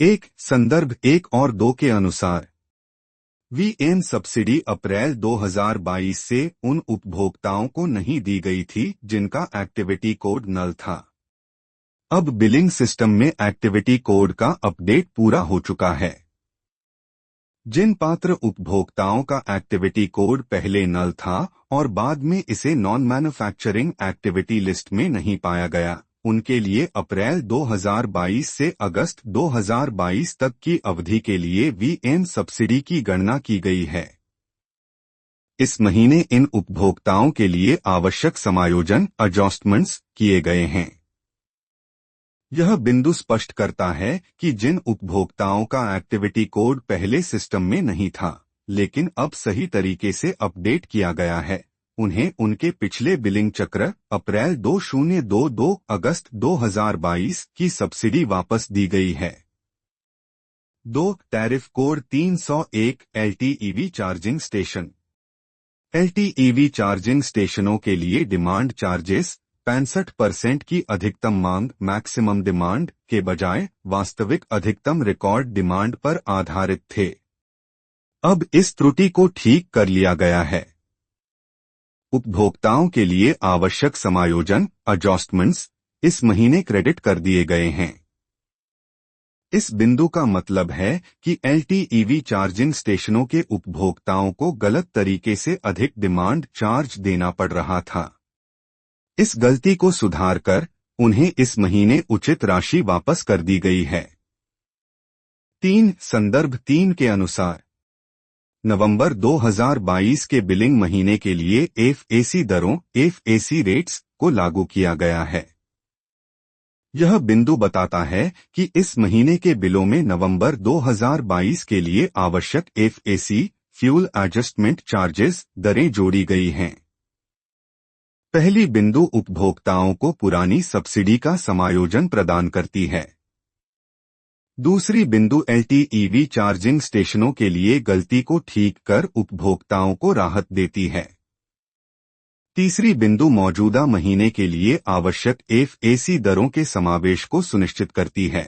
एक संदर्भ 1 और 2 के अनुसार वीएम सब्सिडी अप्रैल 2022 से उन उपभोक्ताओं को नहीं दी गई थी जिनका एक्टिविटी कोड नल था। अब बिलिंग सिस्टम में एक्टिविटी कोड का अपडेट पूरा हो चुका है। जिन पात्र उपभोक्ताओं का एक्टिविटी कोड पहले नल था और बाद में इसे नॉन मैन्युफैक्चरिंग एक्टिविटी लिस्ट में नहीं पाया गया, उनके लिए अप्रैल 2022 से अगस्त 2022 तक की अवधि के लिए वीएम सब्सिडी की गणना की गई है। इस महीने इन उपभोक्ताओं के लिए आवश्यक समायोजन एडजस्टमेंट्स किए गए हैं। यह बिंदु स्पष्ट करता है कि जिन उपभोक्ताओं का एक्टिविटी कोड पहले सिस्टम में नहीं था लेकिन अब सही तरीके से अपडेट किया गया है, उन्हें उनके पिछले बिलिंग चक्र अप्रैल 2022 अगस्त 2022 की सब्सिडी वापस दी गई है। 2. Tariff code 301 LTEV charging station. LTEV charging स्टेशनों के लिए डिमांड चार्जेस 65% की अधिकतम मांग मैक्सिमम डिमांड के बजाय वास्तविक अधिकतम रिकॉर्ड डिमांड पर आधारित थे। अब इस त्रुटि को ठीक कर लिया गया है। उपभोक्ताओं के लिए आवश्यक समायोजन एडजस्टमेंट्स इस महीने क्रेडिट कर दिए गए हैं। इस बिंदु का मतलब है कि एलटीईवी चार्जिंग स्टेशनों के उपभोक्ताओं को गलत तरीके से अधिक डिमांड चार्ज देना पड़ रहा था। इस गलती को सुधार कर उन्हें इस महीने उचित राशि वापस कर दी गई है। 3. संदर्भ 3 के अनुसार नवंबर 2022 के बिलिंग महीने के लिए एफएसी दरों एफएसी रेट्स को लागू किया गया है। यह बिंदु बताता है कि इस महीने के बिलों में नवंबर 2022 के लिए आवश्यक एफएसी फ्यूल एडजस्टमेंट चार्जेस दरें जोड़ी गई हैं। पहली बिंदु उपभोक्ताओं को पुरानी सब्सिडी का समायोजन प्रदान करती है। दूसरी बिंदु एलटीईवी चार्जिंग स्टेशनों के लिए गलती को ठीक कर उपभोक्ताओं को राहत देती है। तीसरी बिंदु मौजूदा महीने के लिए आवश्यक एफएसी दरों के समावेश को सुनिश्चित करती है।